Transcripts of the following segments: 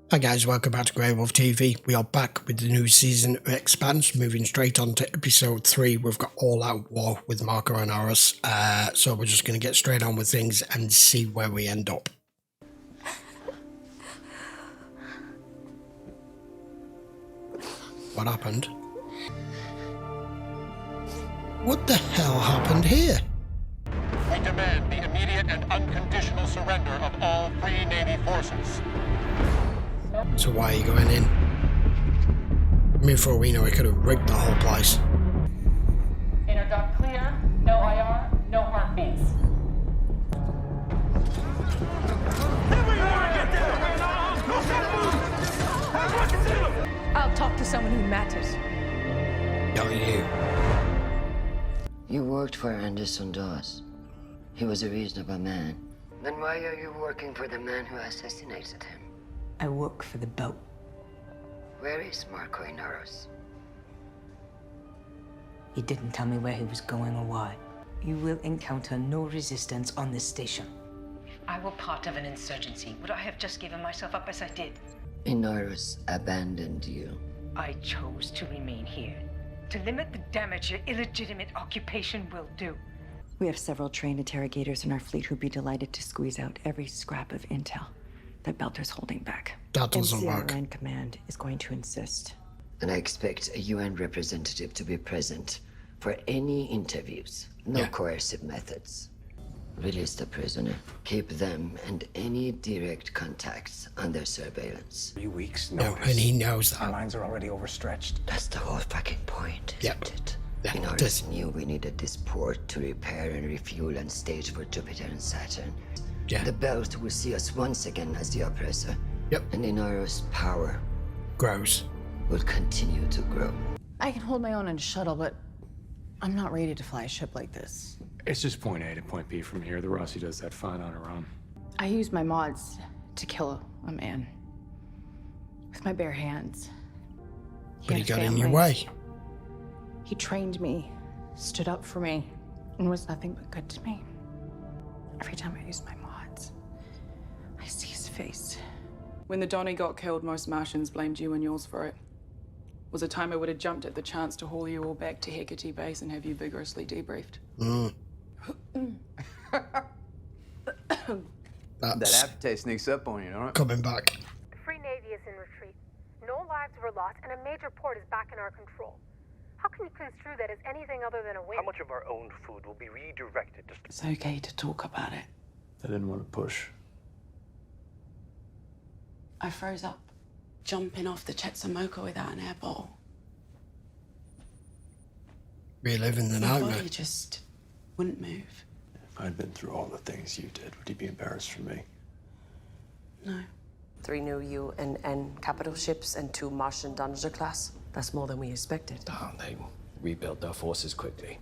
Hi guys, welcome back to GreyWolf TV. We are back with the new season of Expanse, moving straight on to episode 3. We've got all out war with Marco and Amos, so we're just going to get straight on with things and see where we end up. What happened? What the hell happened here? We demand the immediate and unconditional surrender of all Free Navy forces. So why are you going in? I mean, for all we know, he could have rigged the whole place. Inner dock clear, no IR, no heartbeats. I'll talk to someone who matters. Not you. You worked for Anderson Dawes. He was a reasonable man. Then why are you working for the man who assassinated him? I work for the boat. Where is Marco Inaros? He didn't tell me where he was going or why. You will encounter no resistance on this station. I were part of an insurgency. Would I have just given myself up as I did? Inaros abandoned you. I chose to remain here. To limit the damage your illegitimate occupation will do. We have several trained interrogators in our fleet who'd be delighted to squeeze out every scrap of intel that Belter's holding back. That doesn't work. MCRN Command is going to insist. And I expect a UN representative to be present for any interviews. No coercive methods. Release the prisoner. Keep them and any direct contacts under surveillance. 3 weeks No, notice. and he knows Our that. minds are already overstretched. That's the whole fucking point, isn't it? Yeah, it Inaros is. knew we needed this port to repair and refuel and stage for Jupiter and Saturn. Yeah. The belt will see us once again as the oppressor. Yep. And Inaros' power Gross. will continue to grow. I can hold my own in a shuttle, but I'm not ready to fly a ship like this. It's just point A to point B from here. The Rossi does that fine on her own. I used my mods to kill a man. With my bare hands. But he had a got in your family. way. He trained me, stood up for me, and was nothing but good to me. Every time I use my mods, I see his face. When the Donny got killed, most Martians blamed you and yours for it. Was a time I would have jumped at the chance to haul you all back to Hecate Base and have you vigorously debriefed. That That's appetite sneaks up on you, don't it? coming back. The Free Navy is in retreat. No lives were lost, and a major port is back in our control. How can you construe that as anything other than a win? How much of our own food will be redirected to... It's okay to talk about it. I didn't want to push. I froze up, jumping off the Chetsamoko without an air ball. Reliving the My nightmare. body just wouldn't move. If I'd been through all the things you did, would you be embarrassed for me? No. 3 new UNN capital ships and 2 Martian Dungeon class. That's more than we expected. Oh, they rebuilt their forces quickly.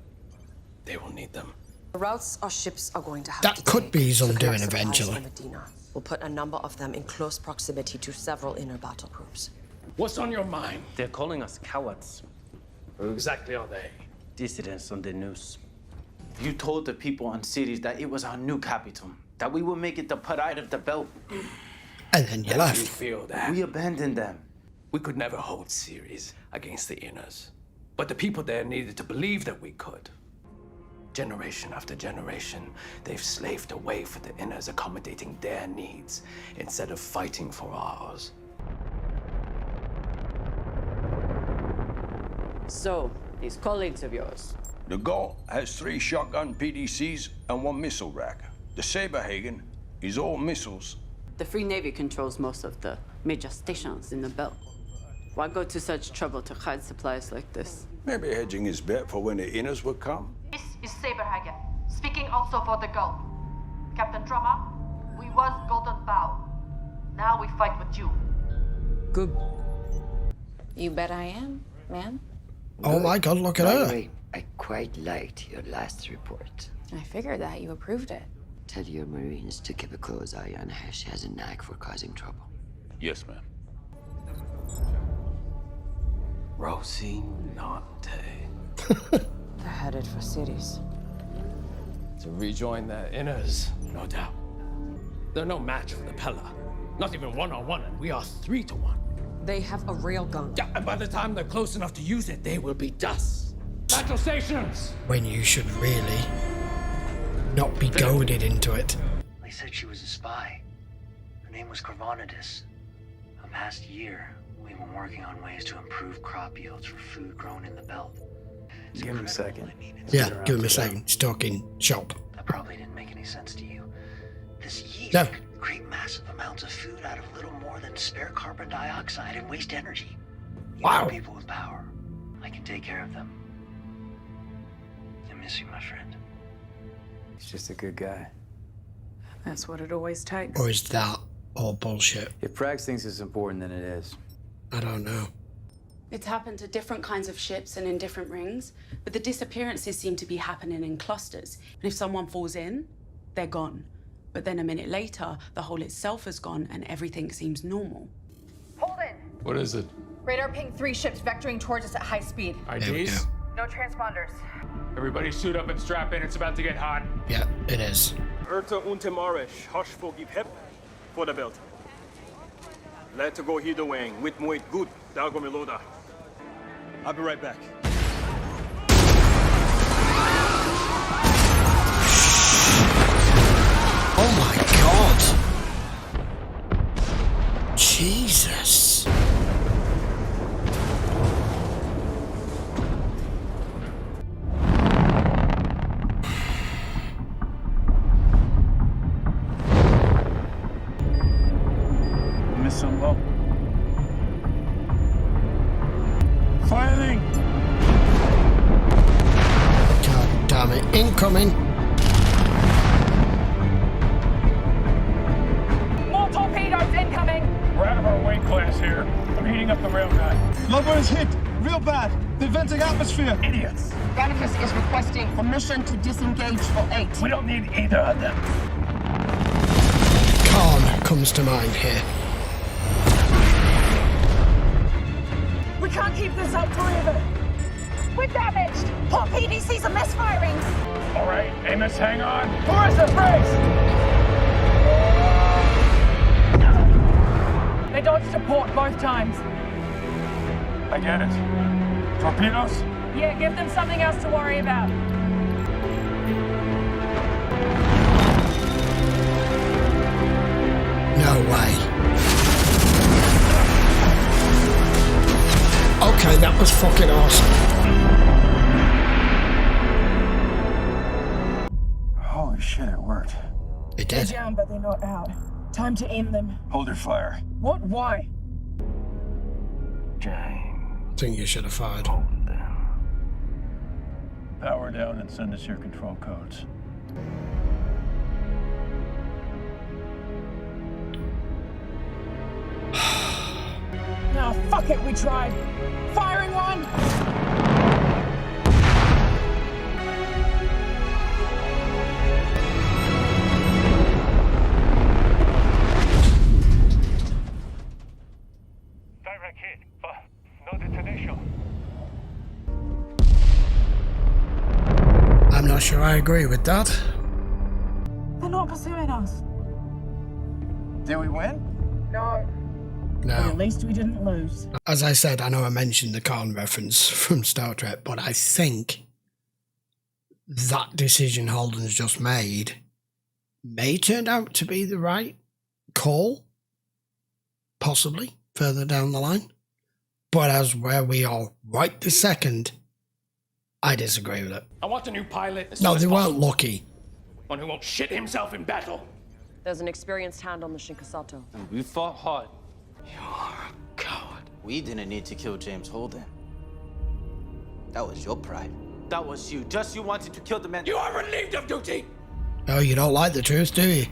They will need them. The routes our ships are going to have That to could take be his to undoing collect supplies eventually. from Medina. We'll put a number of them in close proximity to several inner battle groups. What's on your mind? They're calling us cowards. Who exactly are they? Dissidents on the news. You told the people on Ceres that it was our new capital, that we would make it the pride of the belt. And then you You left. feel that? We abandoned them. We could never hold Ceres against the Inners. But the people there needed to believe that we could. Generation after generation, they've slaved away for the Inners, accommodating their needs instead of fighting for ours. So, these colleagues of yours, The Gault has 3 shotgun PDCs and 1 missile rack. The Saberhagen is all missiles. the Free Navy controls most of the major stations in the belt. Why go to such trouble to hide supplies like this? Maybe hedging his bet for when the Inners would come. This is Saberhagen, speaking also for the Gulf. Captain Drummer, we was Golden Bow. Now we fight with you. Good. You bet I am, man. Oh my god, look at By the her. way, I quite liked your last report. I figured that you approved it. Tell your Marines to keep a close eye on her. She has a knack for causing trouble. Yes, ma'am. Rocinante. They're headed for cities. To rejoin their Inners, no doubt. They're no match for the Pella. Not even 1-on-1, and we are 3-to-1. They have a railgun. Yeah, and by the time they're close enough to use it, they will be dust. Battle stations! When you should really not be goaded into it. They said she was a spy. Her name was Corvonidis. The past year, we've been working on ways to improve crop yields for food grown in the belt. Give him a second. Yeah, give him a second. He's talking shop. That probably didn't make any sense to you. This yeast No. could create massive amounts of food out of little more than spare carbon dioxide and waste energy. You Wow. know people with power. I can take care of them. I miss you, my friend. He's just a good guy. That's what it always takes. Or is that all bullshit? If Prax thinks it's important, then it is. I don't know. It's happened to different kinds of ships and in different rings, but the disappearances seem to be happening in clusters. And if someone falls in, they're gone. But then a minute later, the hole itself is gone and everything seems normal. Holden! What is it? Radar ping 3 ships vectoring towards us at high speed. IDs? No transponders. Everybody suit up and strap in. It's about to get hot. Yeah, it is. Urta untermarisch, Haschfo gib hep, for the belt. Let go hide wang, with moit good, dago meloda. I'll be right back. Oh my god! Jesus! Missile low. Firing! God damn it. Incoming! More torpedoes incoming! We're out of our weight class here. I'm heating up the railgun. Lumber is hit. Real bad. They're venting atmosphere. Idiots! Granicus is requesting permission to disengage for 8. We don't need either of them. Khan comes to mind here. We can't keep this up forever. We're damaged. Port PDCs are misfiring. All right, Amos, hang on. Clarissa, brace! They dodged to port both times. I get it. Torpedoes? Yeah, give them something else to worry about. No way. Okay, that was fucking awesome. Holy shit, it worked. It They're did. down, but they're not out. Time to end them. Hold your fire. What? Why? Jane. I think you should have fired. Power down and send us your control codes. No, fuck it, we tried. Firing one! Direct hit, but no detonation. I'm not sure I agree with that. They're not pursuing us. Did we win? No. But No. at least we didn't lose. As I said, I know I mentioned the Khan reference from Star Trek, but I think that decision Holden's just made may turn out to be the right call, possibly further down the line. But as where we are right this second, I disagree with it. I want a new pilot. as No, soon as they weren't possible. lucky. One who won't shit himself in battle. There's an experienced hand on the Shinkasato. And we fought hard. You are a coward. We didn't need to kill James Holden. That was your pride. That was you. Just you wanted to kill the man. You are relieved of duty! Oh, you don't like the truth, do you?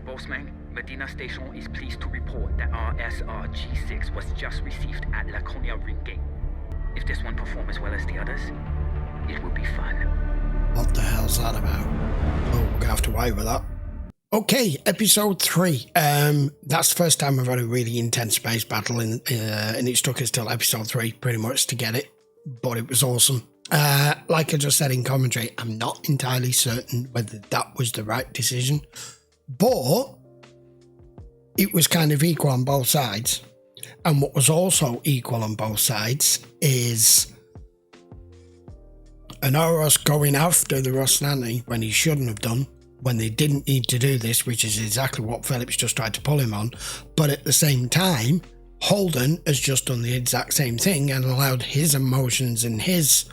Bossman, Medina Station is pleased to report that RSR G6 was just received at Laconia Ring Gate. If this one performs as well as the others, it will be fun. What the hell's that about? Oh, we're gonna have to wait with that. Okay, episode 3. That's the first time we've had a really intense space battle, and it took us till episode 3 pretty much to get it, but it was awesome. Like I just said in commentary, I'm not entirely certain whether that was the right decision, but it was kind of equal on both sides. And what was also equal on both sides is Anaros going after the Rocinante when he shouldn't have done, when they didn't need to do this, which is exactly what Filip's just tried to pull him on. But at the same time, Holden has just done the exact same thing and allowed his emotions and his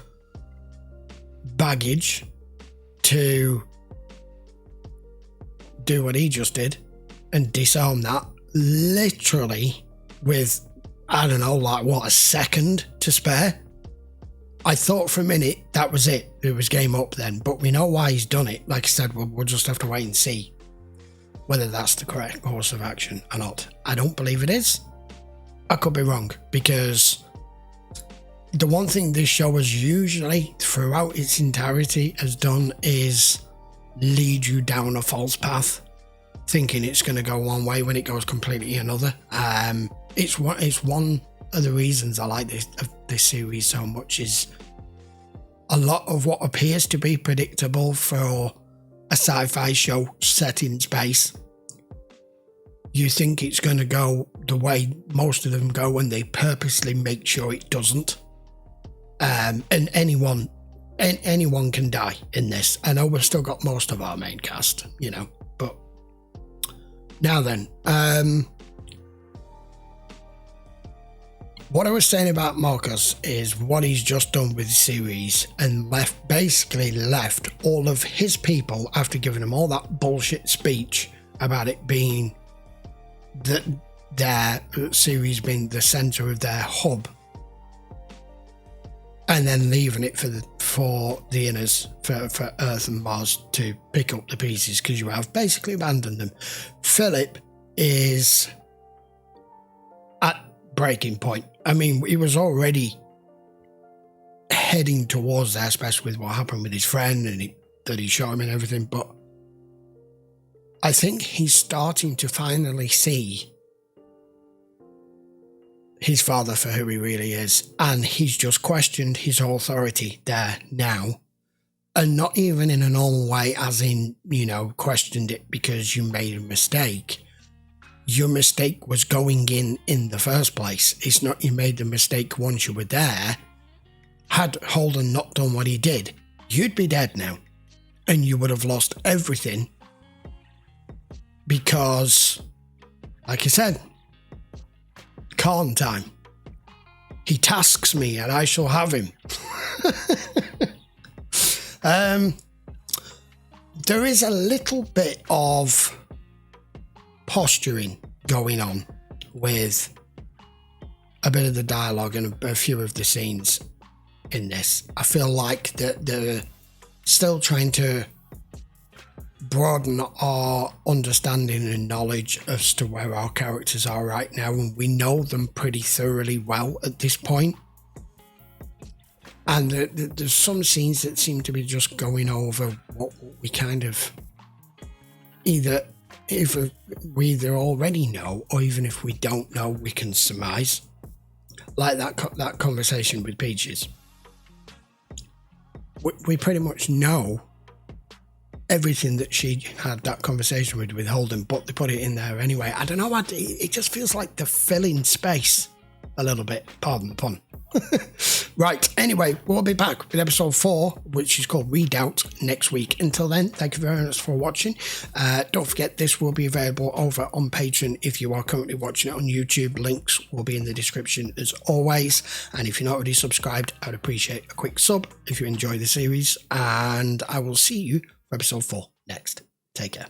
baggage to do what he just did and disarm that literally with, I don't know, like what, a second to spare. I thought for a minute that was it. It was game up then, but we know why he's done it. Like I said, we'll just have to wait and see whether that's the correct course of action or not. I don't believe it is. I could be wrong, because the one thing this show has usually, throughout its entirety, has done is lead you down a false path, thinking it's going to go one way when it goes completely another. It's one of the reasons I like this series so much, is a lot of what appears to be predictable for a sci-fi show set in space. You think it's going to go the way most of them go, and they purposely make sure it doesn't. And anyone can die in this. I know we've still got most of our main cast, you know, but now then, what I was saying about Marcos is what he's just done with the series, and basically left all of his people, after giving them all that bullshit speech about it being their series being the center of their hub, and then leaving it for the inners, for Earth and Mars to pick up the pieces, because you have basically abandoned them. Filip is at breaking point. I mean, he was already heading towards that, especially with what happened with his friend and that he shot him and everything, but I think he's starting to finally see his father for who he really is, and he's just questioned his authority there now, and not even in a normal way, as in, you know, questioned it because you made a mistake. Your mistake was going in the first place. It's not you made the mistake once you were there. Had Holden not done what he did, you'd be dead now, and you would have lost everything, because, like I said, Khan time. He tasks me and I shall have him. There is a little bit of posturing going on with a bit of the dialogue and a few of the scenes in this. I feel like they're still trying to broaden our understanding and knowledge as to where our characters are right now, and we know them pretty thoroughly well at this point. And there's some scenes that seem to be just going over what we kind of either already know, or even if we don't know, we can surmise. Like that conversation with Peaches. We pretty much know everything that she had that conversation with Holden, but they put it in there anyway. I don't know, it just feels like they're filling space a little bit, pardon the pun. Right, anyway, we'll be back with episode 4, which is called Redoubt, next week. Until then, thank you very much for watching. Don't forget, this will be available over on Patreon if you are currently watching it on YouTube. Links will be in the description as always, and if you're not already subscribed, I'd appreciate a quick sub if you enjoy the series, and I will see you for episode 4 next. Take care.